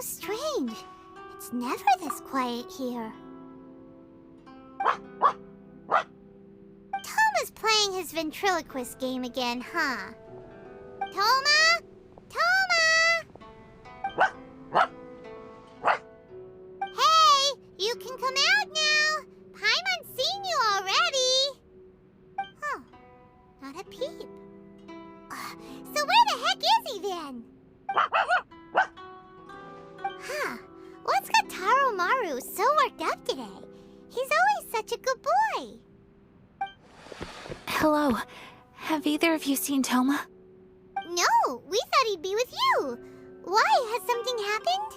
strange. It's never this quiet here. Toma's playing his ventriloquist game again, huh? Toma? Toma! Hey, you can come out now. Paimon's seen you already. Oh, not a peep. So where the heck is he then? Huh, what's got Taro Maru so worked up today? He's always such a good boy. Hello. Have either of you seen Toma? No, we thought he'd be with you. Why? Has something happened?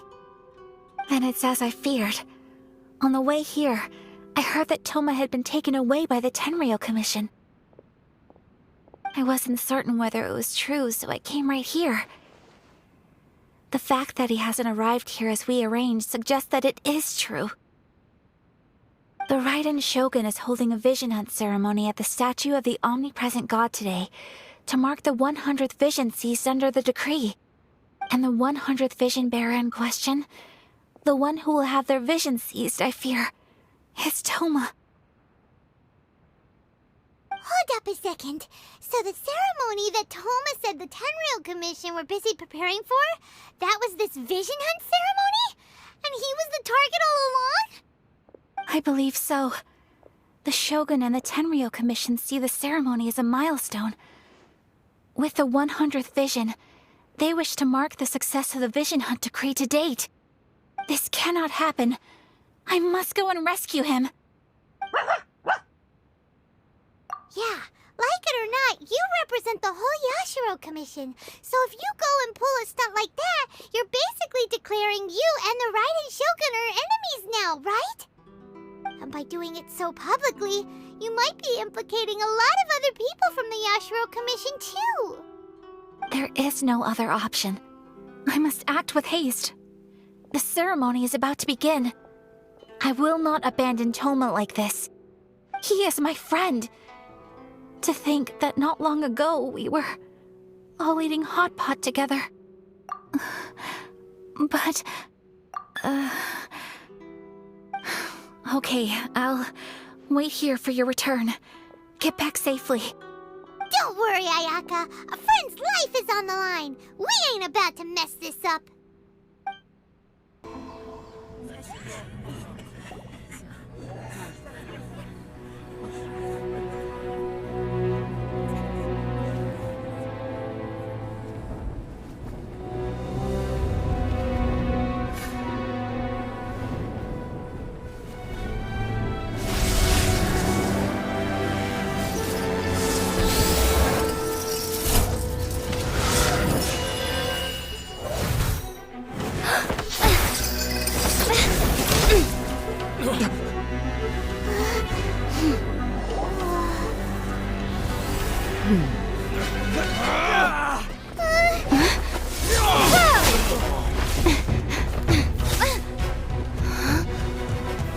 Then it's as I feared. On the way here, I heard that Toma had been taken away by the Tenryou Commission. I wasn't certain whether it was true, so I came right here. The fact that he hasn't arrived here as we arranged suggests that it is true. The Raiden Shogun is holding a vision hunt ceremony at the statue of the omnipresent god today to mark the 100th vision seized under the decree. And the 100th vision bearer in question, the one who will have their vision seized, I fear, is Toma. Hold up a second. So the ceremony that Toma said the Tenryou Commission were busy preparing for, that was this vision hunt ceremony? And he was the target all along? I believe so. The Shogun and the Tenryou Commission see the ceremony as a milestone. With the 100th vision, they wish to mark the success of the vision hunt decree to date. This cannot happen. I must go and rescue him. Yeah, like it or not, you represent the whole Yashiro Commission. So if you go and pull a stunt like that, you're basically declaring you and the Raiden Shogun are enemies now, right? And by doing it so publicly, you might be implicating a lot of other people from the Yashiro Commission too. There is no other option. I must act with haste. The ceremony is about to begin. I will not abandon Toma like this. He is my friend. To think that not long ago we were all eating hot pot together. But... Okay, I'll wait here for your return. Get back safely. Don't worry, Ayaka. A friend's life is on the line. We ain't about to mess this up.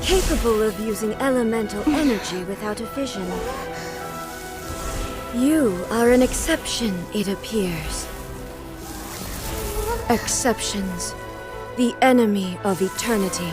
Capable of using elemental energy without a vision. You are an exception, it appears. Exceptions, the enemy of eternity.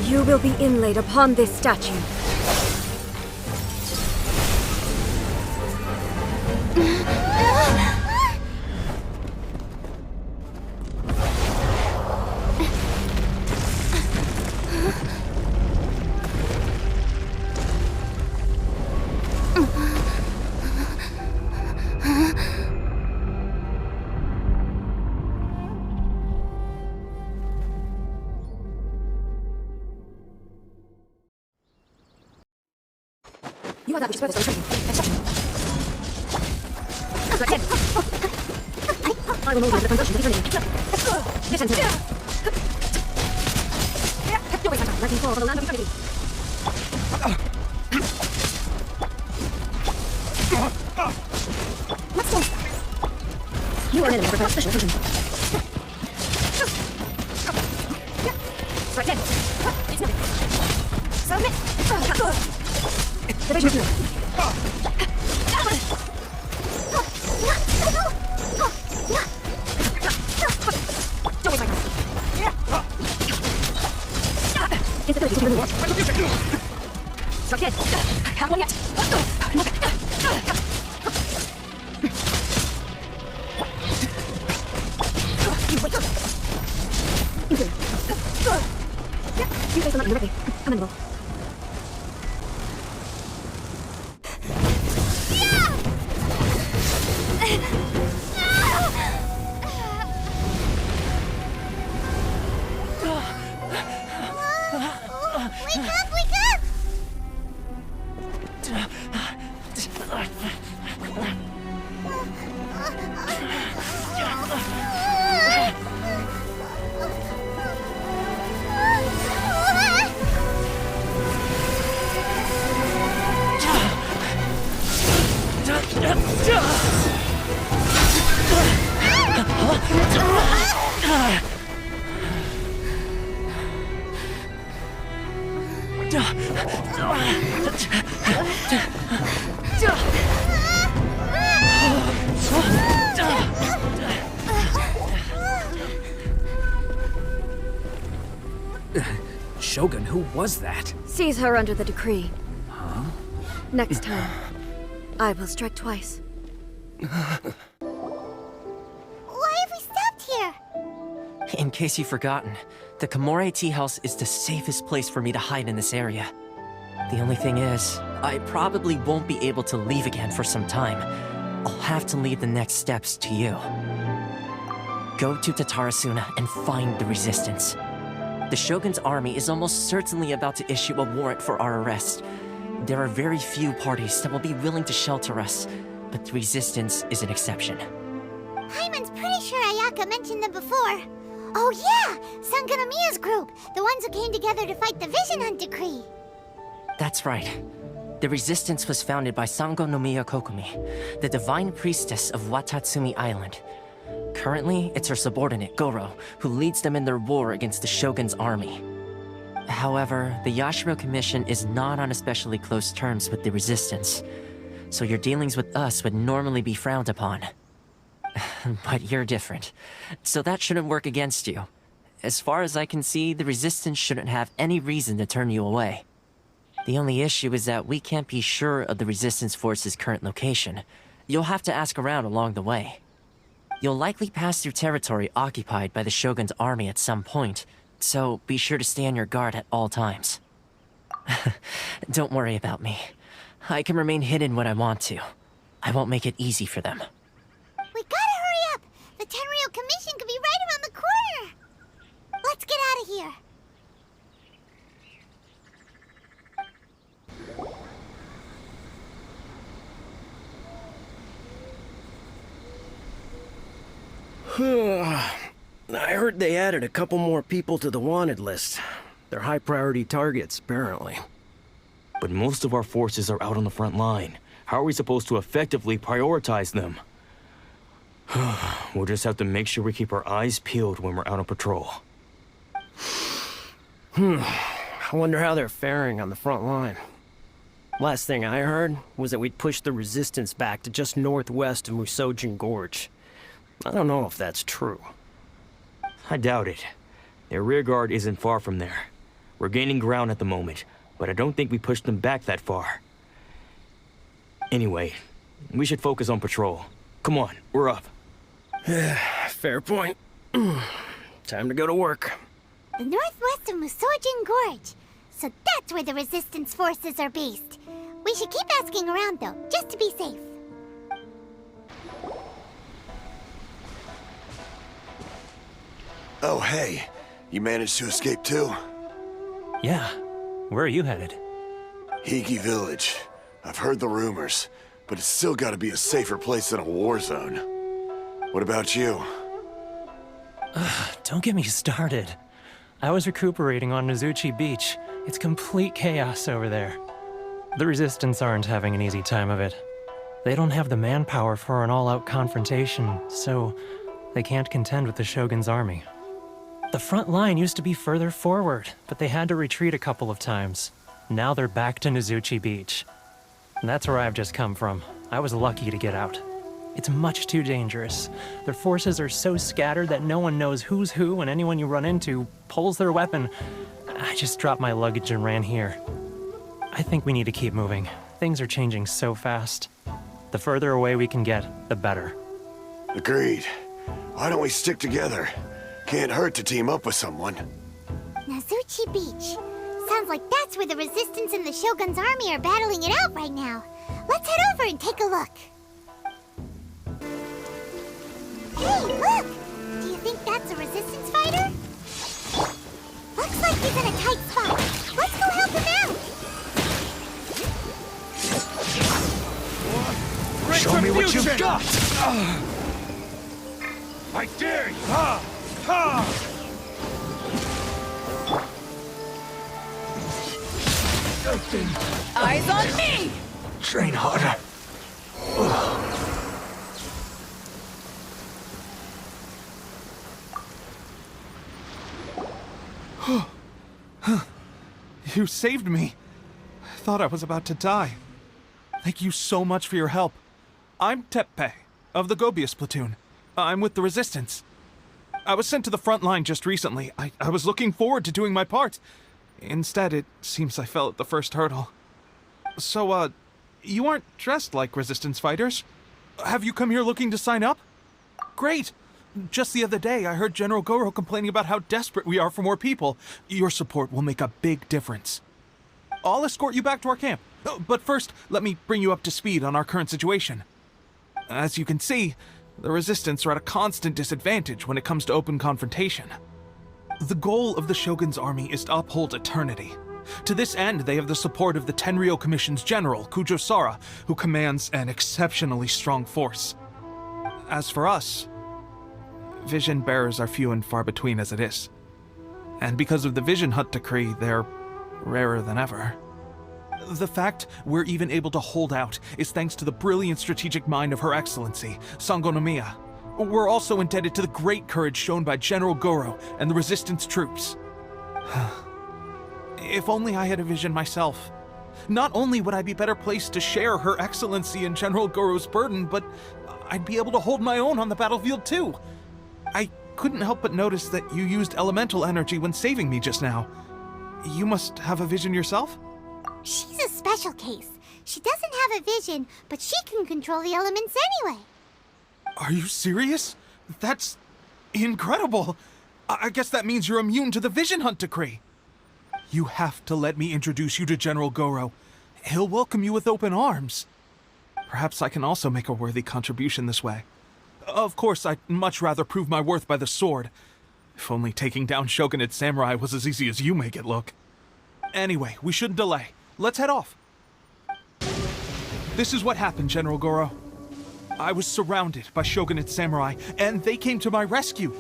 You will be inlaid upon this statue. You are that which furthers the retreat. Exception. I will move the conversion to eternity. Listen to me. Your way, Santa. Let me fall for the land of eternity. enemy requires special attention. Strike dead. It's nothing. Submit. Division of Don't waste my time. Instability to reward. Strike dead. Have one yet. You face them up directly. Commendable. Wake up, wake up! Shogun, who was that? Seize her under the decree. Huh? Next time, I will strike twice. Why have we stopped here? In case you've forgotten, the Komore Tea House is the safest place for me to hide in this area. The only thing is, I probably won't be able to leave again for some time. I'll have to leave the next steps to you. Go to Tatarasuna and find the Resistance. The Shogun's army is almost certainly about to issue a warrant for our arrest. There are very few parties that will be willing to shelter us, but the Resistance is an exception. Hyman's pretty sure Ayaka mentioned them before. Oh yeah! Sangonomiya's group! The ones who came together to fight the Vision Hunt Decree! That's right. The Resistance was founded by Sangonomiya Kokumi, the divine priestess of Watatsumi Island. Currently, it's her subordinate, Goro, who leads them in their war against the Shogun's army. However, the Yashiro Commission is not on especially close terms with the Resistance, so your dealings with us would normally be frowned upon. But you're different, so that shouldn't work against you. As far as I can see, the Resistance shouldn't have any reason to turn you away. The only issue is that we can't be sure of the Resistance Force's current location. You'll have to ask around along the way. You'll likely pass through territory occupied by the Shogun's army at some point, so be sure to stay on your guard at all times. Don't worry about me. I can remain hidden when I want to. I won't make it easy for them. We gotta hurry up! The Tenryou Commission could be right around the corner! Let's get out of here! I heard they added a couple more people to the wanted list. They're high-priority targets, apparently. But most of our forces are out on the front line. How are we supposed to effectively prioritize them? We'll just have to make sure we keep our eyes peeled when we're out on patrol. I wonder how they're faring on the front line. Last thing I heard was that we'd pushed the Resistance back to just northwest of Musojin Gorge. I don't know if that's true. I doubt it. Their rearguard isn't far from there. We're gaining ground at the moment, but I don't think we pushed them back that far. Anyway, we should focus on patrol. Come on, we're up. Fair point. Time to go to work. The northwest of Musojin Gorge. So that's where the Resistance forces are based. We should keep asking around, though, just to be safe. Oh, hey. You managed to escape too? Yeah. Where are you headed? Higi Village. I've heard the rumors, but it's still gotta be a safer place than a war zone. What about you? Don't get me started. I was recuperating on Nozuchi Beach. It's complete chaos over there. The Resistance aren't having an easy time of it. They don't have the manpower for an all-out confrontation, so They can't contend with the Shogun's army. The front line used to be further forward, but they had to retreat a couple of times. Now they're back to Nizuchi Beach. And that's where I've just come from. I was lucky to get out. It's much too dangerous. Their forces are so scattered that no one knows who's who, and anyone you run into pulls their weapon. I just dropped my luggage and ran here. I think we need to keep moving. Things are changing so fast. The further away we can get, the better. Agreed. Why don't we stick together? Can't hurt to team up with someone. Nizuchi Beach. Sounds like that's where the Resistance and the Shogun's army are battling it out right now. Let's head over and take a look. Hey, look! Do you think that's a Resistance fighter? Looks like he's in a tight spot. Let's go help him out! Show me what you've got! I dare you! Ha! Ha! Eyes on me! Train harder. You saved me. I thought I was about to die. Thank you so much for your help. I'm Teppei, of the Gobius platoon. I'm with the Resistance. I was sent to the front line just recently. I was looking forward to doing my part. Instead, it seems I fell at the first hurdle. So, you aren't dressed like Resistance fighters? Have you come here looking to sign up? Great! Just the other day, I heard General Goro complaining about how desperate we are for more people. Your support will make a big difference. I'll escort you back to our camp. But first, let me bring you up to speed on our current situation. As you can see, the Resistance are at a constant disadvantage when it comes to open confrontation. The goal of the Shogun's army is to uphold eternity. To this end, they have the support of the Tenryou Commission's general, Kujosara, who commands an exceptionally strong force. As for us, vision bearers are few and far between as it is. And because of the Vision Hut decree, they're rarer than ever. The fact we're even able to hold out is thanks to the brilliant strategic mind of Her Excellency, Sango Nomiya. We're also indebted to the great courage shown by General Goro and the Resistance troops. If only I had a vision myself. Not only would I be better placed to share Her Excellency and General Goro's burden, but I'd be able to hold my own on the battlefield too. I couldn't help but notice that you used elemental energy when saving me just now. You must have a vision yourself? She's a special case. She doesn't have a vision, but she can control the elements anyway. Are you serious? That's incredible. I guess that means you're immune to the Vision Hunt decree. You have to let me introduce you to General Goro. He'll welcome you with open arms. Perhaps I can also make a worthy contribution this way. Of course, I'd much rather prove my worth by the sword. If only taking down Shogunate samurai was as easy as you make it look. Anyway, we shouldn't delay. Let's head off. This is what happened, General Goro. I was surrounded by Shogunate samurai, and they came to my rescue.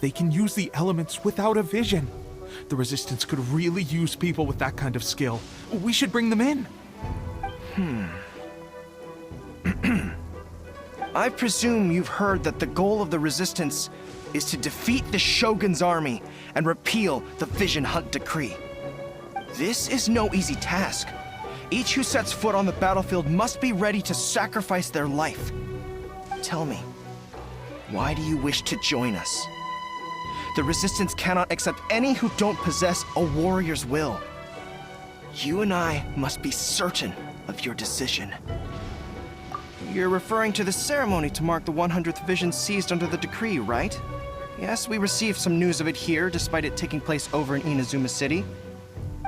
They can use the elements without a vision. The Resistance could really use people with that kind of skill. We should bring them in. I presume you've heard that the goal of the Resistance is to defeat the Shogun's army and repeal the Vision Hunt decree. This is no easy task. Each who sets foot on the battlefield must be ready to sacrifice their life. Tell me, why do you wish to join us? The Resistance cannot accept any who don't possess a warrior's will. You and I must be certain of your decision. You're referring to the ceremony to mark the 100th vision seized under the decree, right? Yes, we received some news of it here, despite it taking place over in Inazuma City.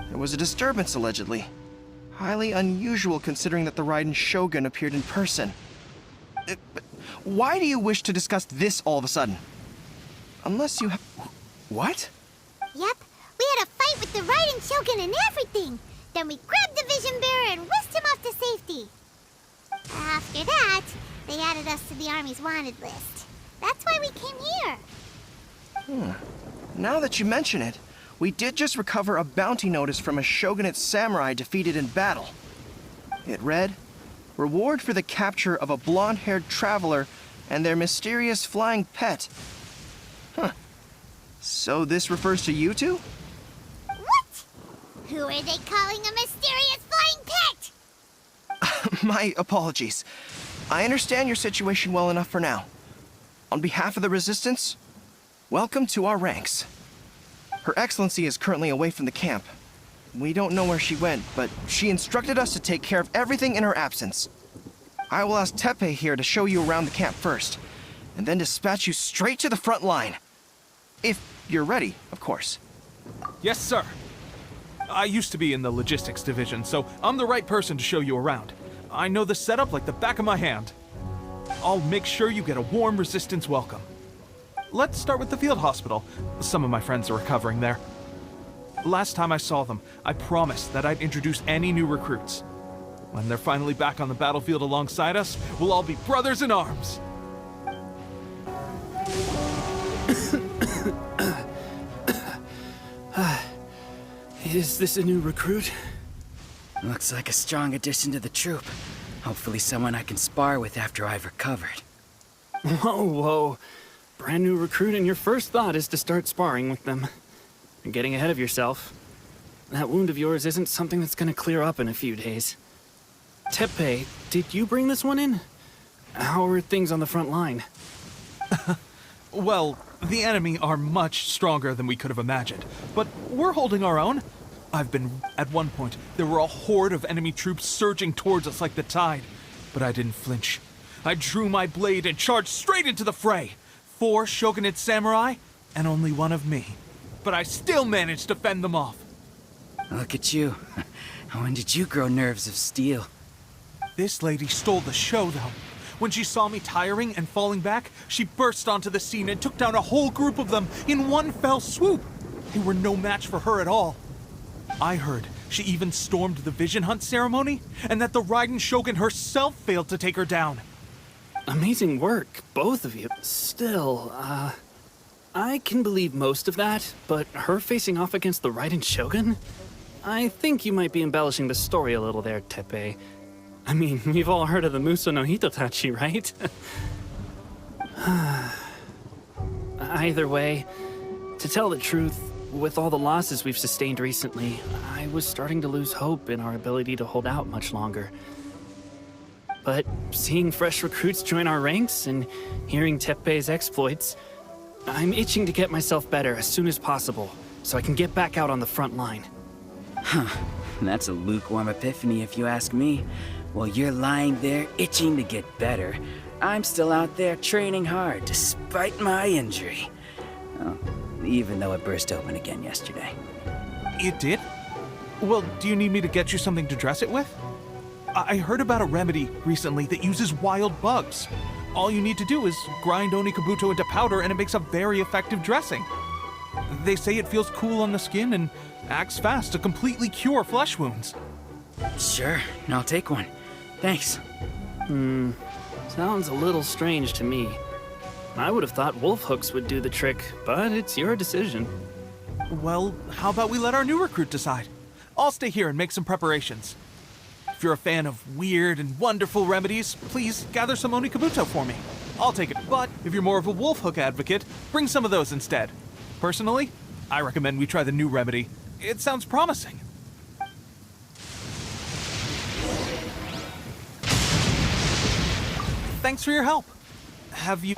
There was a disturbance, allegedly. Highly unusual considering that the Raiden Shogun appeared in person. But why do you wish to discuss this all of a sudden? Unless you have... What? Yep, we had a fight with the Raiden Shogun and everything. Then we grabbed the Vision Bearer and whisked him off to safety. After that, they added us to the Army's wanted list. That's why we came here. Now that you mention it, we did just recover a bounty notice from a Shogunate samurai defeated in battle. It read, "Reward for the capture of a blonde-haired traveler and their mysterious flying pet. Huh. So this refers to you two? What? Who are they calling a mysterious flying pet? My apologies. I understand your situation well enough for now. On behalf of the Resistance, welcome to our ranks. Her Excellency is currently away from the camp. We don't know where she went, but she instructed us to take care of everything in her absence. I will ask Teppei here to show you around the camp first, and then dispatch you straight to the front line. If you're ready, of course. Yes, sir. I used to be in the logistics division, so I'm the right person to show you around. I know the setup like the back of my hand. I'll make sure you get a warm Resistance welcome. Let's start with the field hospital. Some of my friends are recovering there. Last time I saw them, I promised that I'd introduce any new recruits. When they're finally back on the battlefield alongside us, we'll all be brothers in arms. Is this a new recruit? Looks like a strong addition to the troop. Hopefully someone I can spar with after I've recovered. Whoa. Brand new recruit and your first thought is to start sparring with them. You're getting ahead of yourself. That wound of yours isn't something that's gonna clear up in a few days. Teppei, did you bring this one in? How are things on the front line? Well, the enemy are much stronger than we could have imagined, but we're holding our own. At one point, there were a horde of enemy troops surging towards us like the tide, but I didn't flinch. I drew my blade and charged straight into the fray. 4 shogunate samurai, and only one of me. But I still managed to fend them off. Look at you. When did you grow nerves of steel? This lady stole the show, though. When she saw me tiring and falling back, she burst onto the scene and took down a whole group of them in one fell swoop. They were no match for her at all. I heard she even stormed the vision hunt ceremony, and that the Raiden Shogun herself failed to take her down. Amazing work, both of you. Still, I can believe most of that, but her facing off against the Raiden Shogun? I think you might be embellishing the story a little there, Teppei. I mean, we've all heard of the Muso no Hitotachi, right? Either way, to tell the truth, with all the losses we've sustained recently, I was starting to lose hope in our ability to hold out much longer. But seeing fresh recruits join our ranks and hearing Teppei's exploits, I'm itching to get myself better as soon as possible, so I can get back out on the front line. Huh. That's a lukewarm epiphany if you ask me. While you're lying there itching to get better, I'm still out there training hard despite my injury. Oh, even though it burst open again yesterday. It did? Well, do you need me to get you something to dress it with? I heard about a remedy recently that uses wild bugs. All you need to do is grind Onikabuto into powder and it makes a very effective dressing. They say it feels cool on the skin and acts fast to completely cure flesh wounds. Sure, I'll take one. Thanks. Sounds a little strange to me. I would have thought wolf hooks would do the trick, but it's your decision. Well, how about we let our new recruit decide? I'll stay here and make some preparations. If you're a fan of weird and wonderful remedies, please gather some Onikabuto for me. I'll take it, but if you're more of a wolf hook advocate, bring some of those instead. Personally, I recommend we try the new remedy. It sounds promising. Thanks for your help. Have you...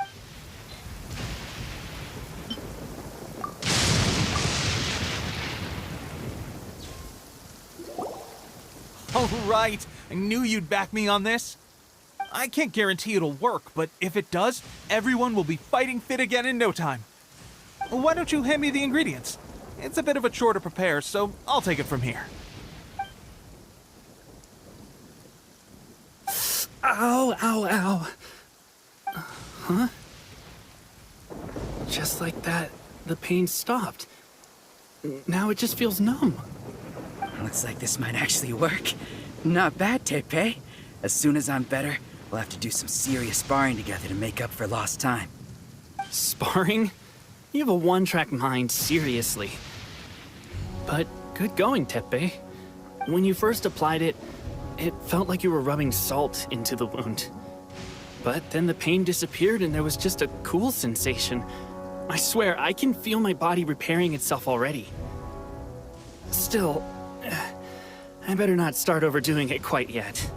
All right, I knew you'd back me on this. I can't guarantee it'll work, but if it does, everyone will be fighting fit again in no time. Why don't you hand me the ingredients? It's a bit of a chore to prepare, so I'll take it from here. Ow, ow, ow. Huh? Just like that, the pain stopped. Now it just feels numb. Looks like this might actually work. Not bad, Teppei. As soon as I'm better, we'll have to do some serious sparring together to make up for lost time. Sparring? You have a one-track mind, seriously. But good going, Teppei. When you first applied it, it felt like you were rubbing salt into the wound. But then the pain disappeared and there was just a cool sensation. I swear, I can feel my body repairing itself already. Still, I better not start overdoing it quite yet.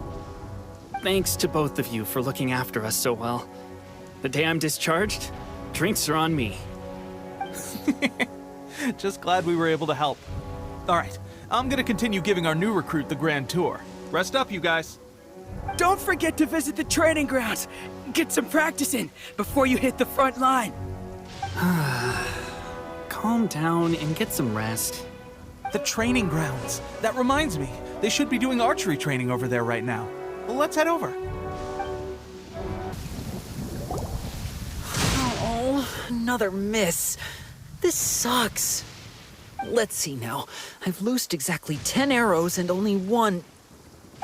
Thanks to both of you for looking after us so well. The day I'm discharged, drinks are on me. Just glad we were able to help. All right, I'm gonna continue giving our new recruit the grand tour. Rest up, you guys. Don't forget to visit the training grounds. Get some practice in before you hit the front line. Calm down and get some rest. The training grounds. That reminds me, they should be doing archery training over there right now. Well, let's head over. Oh, another miss. This sucks. Let's see now. I've loosed exactly 10 arrows and only one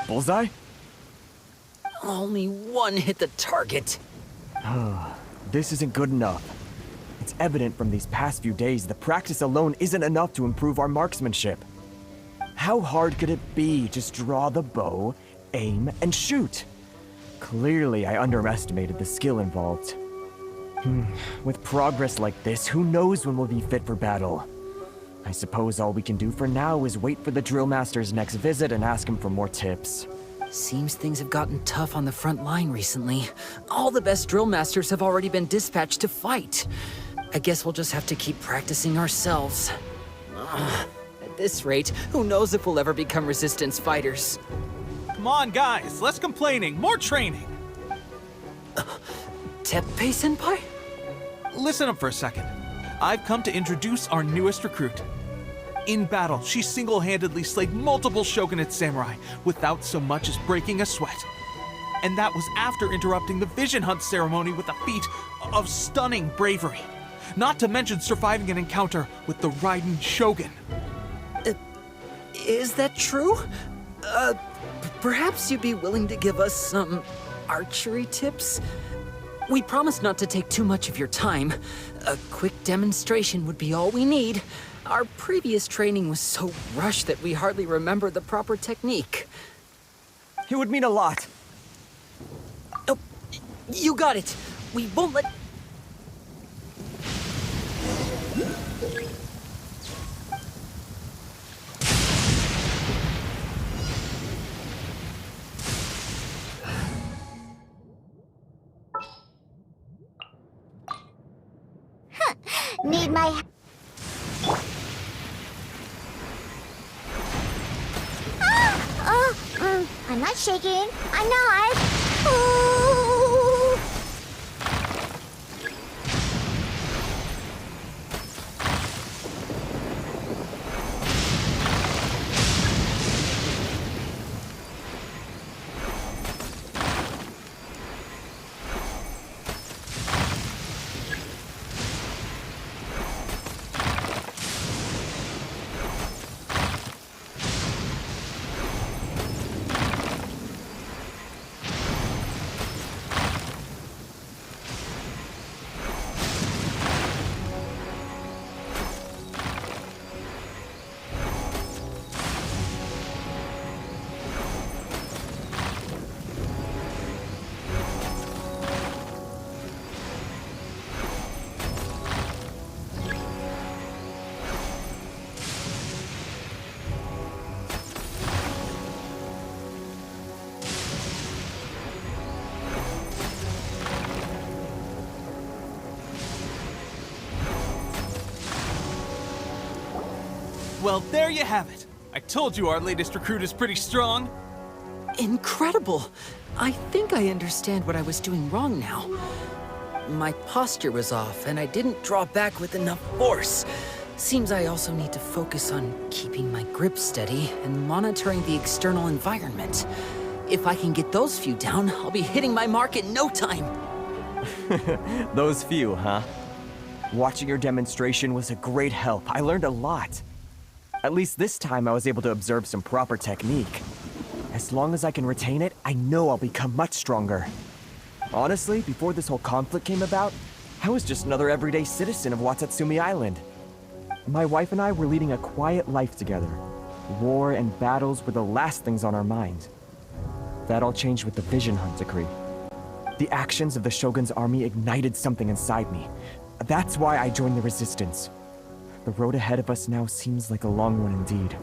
Bullseye? hit the target. This isn't good enough. It's evident from these past few days that practice alone isn't enough to improve our marksmanship. How hard could it be? Just draw the bow, aim, and shoot. Clearly, I underestimated the skill involved. With progress like this, who knows when we'll be fit for battle? I suppose all we can do for now is wait for the drill master's next visit and ask him for more tips. Seems things have gotten tough on the front line recently. All the best drill masters have already been dispatched to fight. I guess we'll just have to keep practicing ourselves. At this rate, who knows if we'll ever become resistance fighters. Come on, guys, less complaining, more training. Teppei-senpai? Listen up for a second. I've come to introduce our newest recruit. In battle, she single-handedly slayed multiple shogunate samurai without so much as breaking a sweat. And that was after interrupting the vision hunt ceremony with a feat of stunning bravery. Not to mention surviving an encounter with the Raiden Shogun. Is that true? Perhaps you'd be willing to give us some archery tips? We promise not to take too much of your time. A quick demonstration would be all we need. Our previous training was so rushed that we hardly remember the proper technique. It would mean a lot. Oh, you got it. We won't let... Need my... I'm not shaking. I'm not. Ooh. Well, there you have it. I told you our latest recruit is pretty strong. Incredible! I think I understand what I was doing wrong now. My posture was off, and I didn't draw back with enough force. Seems I also need to focus on keeping my grip steady and monitoring the external environment. If I can get those few down, I'll be hitting my mark in no time. Those few, huh? Watching your demonstration was a great help. I learned a lot. At least this time I was able to observe some proper technique. As long as I can retain it, I know I'll become much stronger. Honestly, before this whole conflict came about, I was just another everyday citizen of Watatsumi Island. My wife and I were leading a quiet life together. War and battles were the last things on our mind. That all changed with the Vision Hunt decree. The actions of the Shogun's army ignited something inside me. That's why I joined the resistance. The road ahead of us now seems like a long one indeed.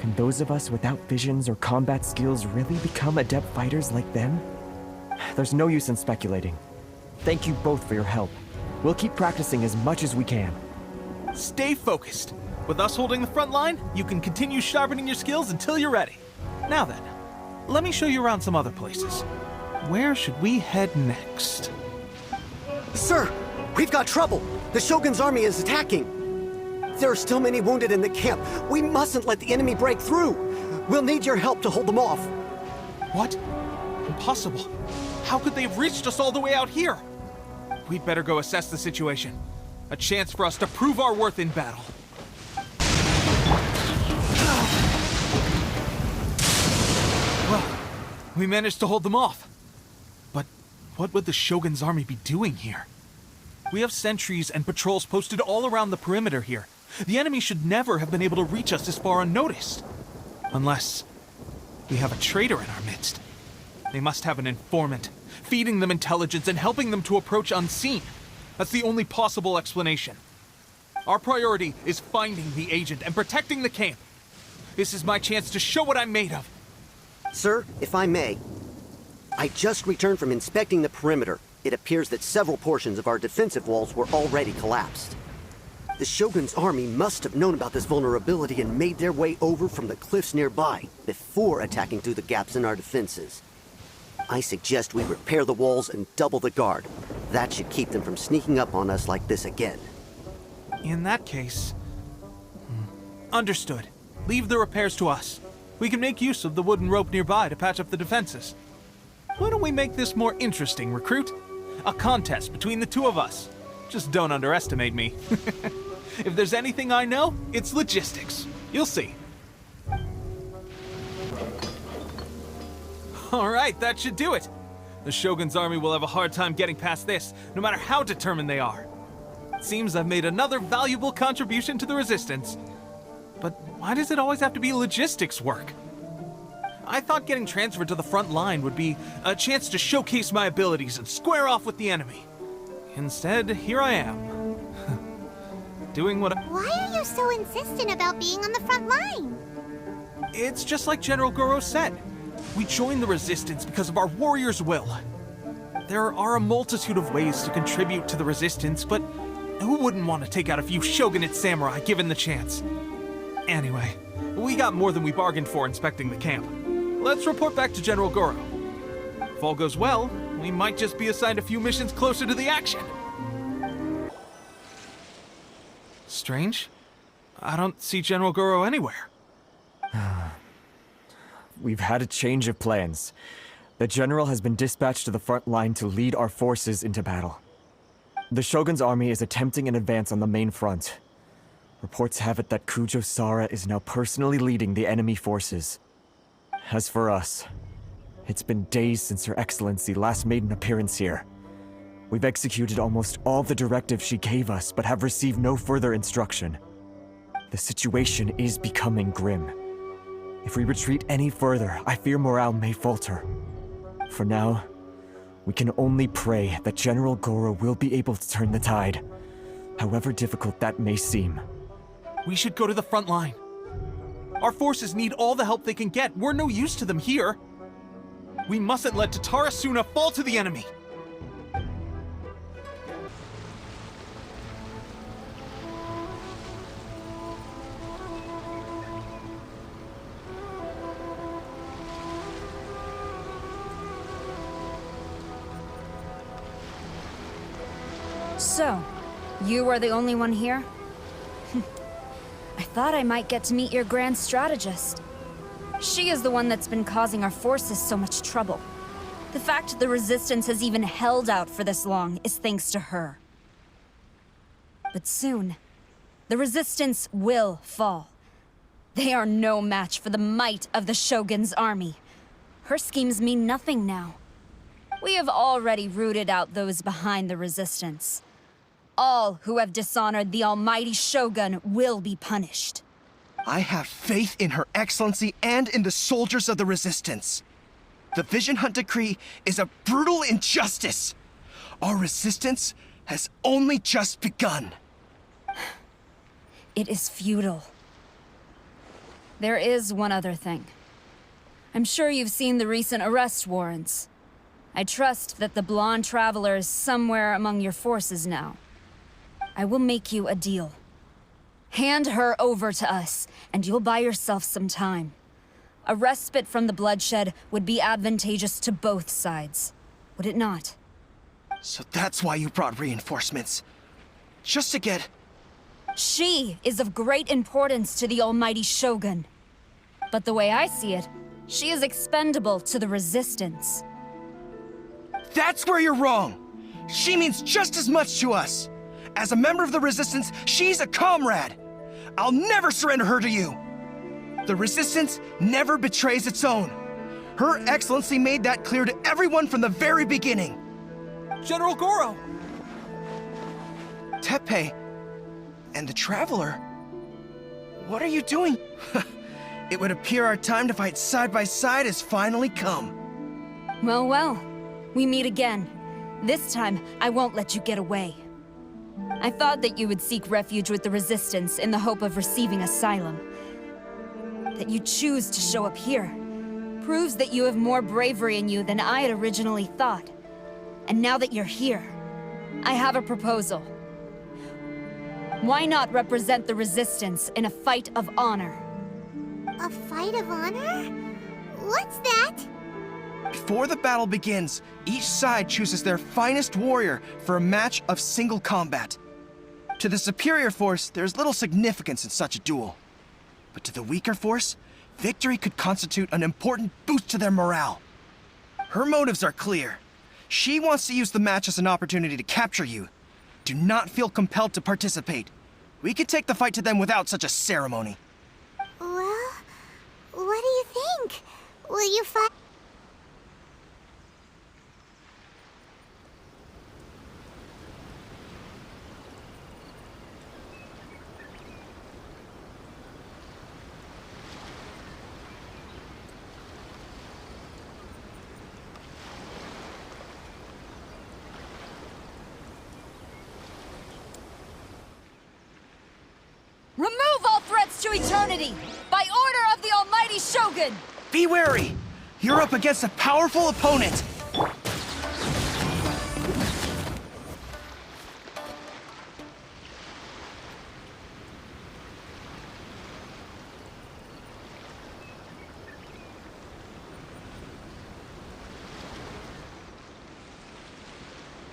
Can those of us without visions or combat skills really become adept fighters like them? There's no use in speculating. Thank you both for your help. We'll keep practicing as much as we can. Stay focused. With us holding the front line, you can continue sharpening your skills until you're ready. Now then, let me show you around some other places. Where should we head next? Sir, we've got trouble. The Shogun's army is attacking. There are still many wounded in the camp. We mustn't let the enemy break through. We'll need your help to hold them off. What? Impossible. How could they have reached us all the way out here? We'd better go assess the situation. A chance for us to prove our worth in battle. Well, we managed to hold them off. But what would the Shogun's army be doing here? We have sentries and patrols posted all around the perimeter here. The enemy should never have been able to reach us this far unnoticed. Unless we have a traitor in our midst. They must have an informant, feeding them intelligence and helping them to approach unseen. That's the only possible explanation. Our priority is finding the agent and protecting the camp. This is my chance to show what I'm made of. Sir, if I may, I just returned from inspecting the perimeter. It appears that several portions of our defensive walls were already collapsed. The Shogun's army must have known about this vulnerability and made their way over from the cliffs nearby before attacking through the gaps in our defenses. I suggest we repair the walls and double the guard. That should keep them from sneaking up on us like this again. In that case... Understood. Leave the repairs to us. We can make use of the wooden rope nearby to patch up the defenses. Why don't we make this more interesting, recruit? A contest between the two of us. Just don't underestimate me. If there's anything I know, it's logistics. You'll see. All right, that should do it. The Shogun's army will have a hard time getting past this, no matter how determined they are. It seems I've made another valuable contribution to the resistance. But why does it always have to be logistics work? I thought getting transferred to the front line would be a chance to showcase my abilities and square off with the enemy. Instead, here I am. Doing what Why are you so insistent about being on the front line? It's just like General Goro said. We joined the resistance because of our warrior's will. There are a multitude of ways to contribute to the resistance, but who wouldn't want to take out a few shogunate samurai given the chance? Anyway, we got more than we bargained for inspecting the camp. Let's report back to General Goro. If all goes well, we might just be assigned a few missions closer to the action. Strange. I don't see General Goro anywhere. We've had a change of plans. The general has been dispatched to the front line to lead our forces into battle. The Shogun's army is attempting an advance on the main front. Reports have it that Kujo Sara is now personally leading the enemy forces. As for us, it's been days since Her Excellency last made an appearance here. We've executed almost all the directives she gave us, but have received no further instruction. The situation is becoming grim. If we retreat any further, I fear morale may falter. For now, we can only pray that General Goro will be able to turn the tide, however difficult that may seem. We should go to the front line. Our forces need all the help they can get. We're no use to them here. We mustn't let Tatara Suna fall to the enemy. So, you are the only one here? I thought I might get to meet your grand strategist. She is the one that's been causing our forces so much trouble. The fact the Resistance has even held out for this long is thanks to her. But soon, the Resistance will fall. They are no match for the might of the Shogun's army. Her schemes mean nothing now. We have already rooted out those behind the Resistance. All who have dishonored the almighty Shogun will be punished. I have faith in Her Excellency and in the soldiers of the Resistance. The Vision Hunt Decree is a brutal injustice. Our resistance has only just begun. It is futile. There is one other thing. I'm sure you've seen the recent arrest warrants. I trust that the blonde traveler is somewhere among your forces now. I will make you a deal. Hand her over to us, and you'll buy yourself some time. A respite from the bloodshed would be advantageous to both sides, would it not? So that's why you brought reinforcements. Just to get... She is of great importance to the almighty Shogun. But the way I see it, she is expendable to the Resistance. That's where you're wrong! She means just as much to us! As a member of the Resistance, she's a comrade! I'll never surrender her to you! The Resistance never betrays its own. Her Excellency made that clear to everyone from the very beginning. General Goro! Teppei and the Traveler? What are you doing? It would appear our time to fight side by side has finally come. Well, well. We meet again. This time, I won't let you get away. I thought that you would seek refuge with the Resistance in the hope of receiving asylum. That you choose to show up here proves that you have more bravery in you than I had originally thought. And now that you're here, I have a proposal. Why not represent the Resistance in a fight of honor? A fight of honor? What's that? Before the battle begins, each side chooses their finest warrior for a match of single combat. To the superior force, there's little significance in such a duel. But to the weaker force, victory could constitute an important boost to their morale. Her motives are clear. She wants to use the match as an opportunity to capture you. Do not feel compelled to participate. We can take the fight to them without such a ceremony. Well, what do you think? Will you fight? Remove all threats to eternity! By order of the almighty Shogun! Be wary! You're up against a powerful opponent!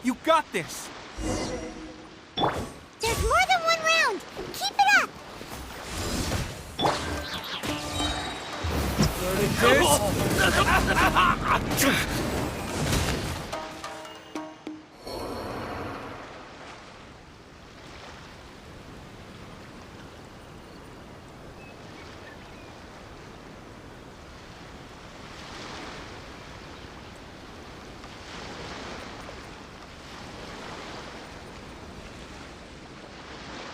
You got this! There's more than one round! Keep it up!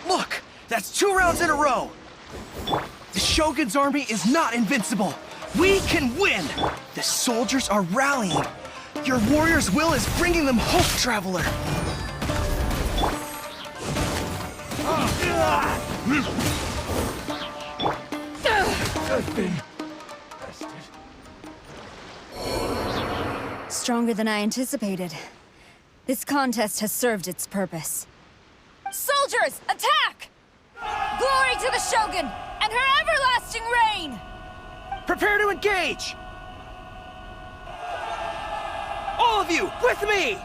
Look! That's 2 rounds in a row! The Shogun's army is not invincible! We can win! The soldiers are rallying! Your warrior's will is bringing them hope, Traveler! I've been arrested. Stronger than I anticipated. This contest has served its purpose. Soldiers, attack! Glory to the Shogun and her everlasting reign! Prepare to engage! All of you, with me!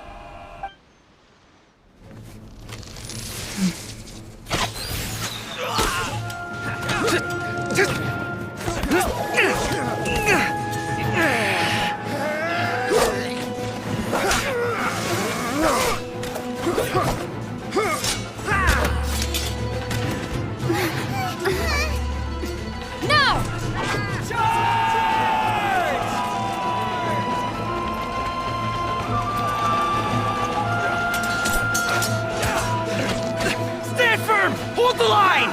Hold the line!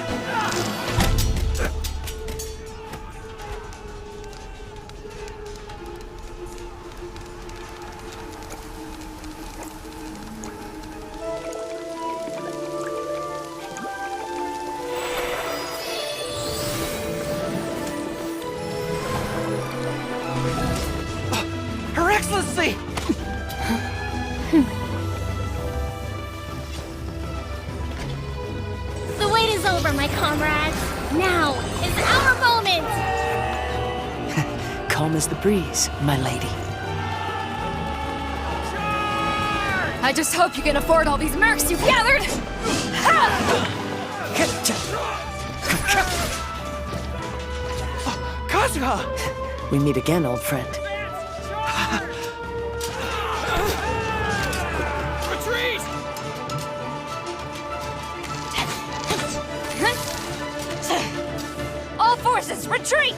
calm as the breeze, my lady. I just hope you can afford all these mercs you've gathered! Kazuha! We meet again, old friend. Retreat! All forces, retreat!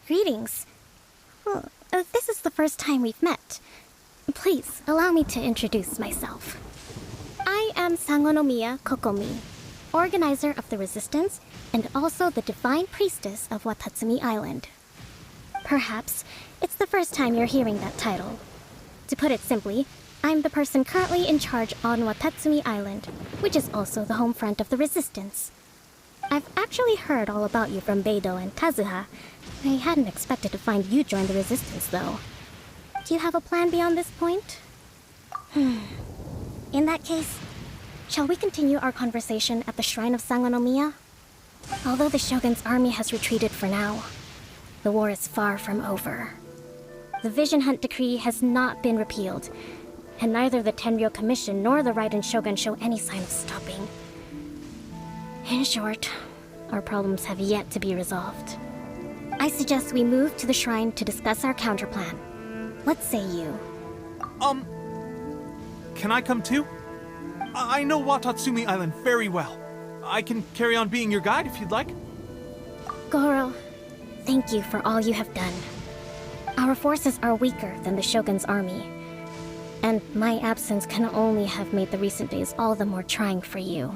Greetings. Well, this is the first time we've met. Please, allow me to introduce myself. I am Sangonomiya Kokomi, organizer of the Resistance and also the Divine Priestess of Watatsumi Island. Perhaps it's the first time you're hearing that title. To put it simply, I'm the person currently in charge on Watatsumi Island, which is also the home front of the Resistance. I've actually heard all about you from Beidou and Kazuha. I hadn't expected to find you join the Resistance, though. Do you have a plan beyond this point? In that case, shall we continue our conversation at the Shrine of Sangonomiya? Although the Shogun's army has retreated for now, the war is far from over. The Vision Hunt Decree has not been repealed, and neither the Tenryou Commission nor the Raiden Shogun show any sign of stopping. In short, our problems have yet to be resolved. I suggest we move to the shrine to discuss our counterplan. What say you? Can I come too? I know Watatsumi Island very well. I can carry on being your guide if you'd like. Goro, thank you for all you have done. Our forces are weaker than the Shogun's army, and my absence can only have made the recent days all the more trying for you.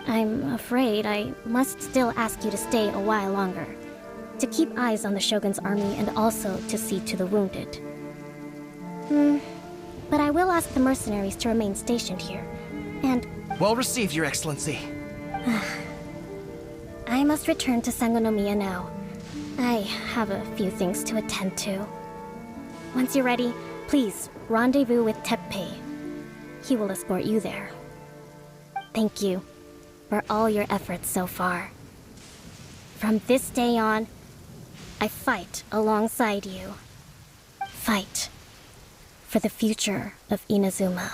I'm afraid I must still ask you to stay a while longer, to keep eyes on the Shogun's army and also to see to the wounded. But I will ask the mercenaries to remain stationed here, and... Well received, Your Excellency. I must return to Sangonomiya now. I have a few things to attend to. Once you're ready, please rendezvous with Teppei. He will escort you there. Thank you for all your efforts so far. From this day on, I fight alongside you. Fight for the future of Inazuma.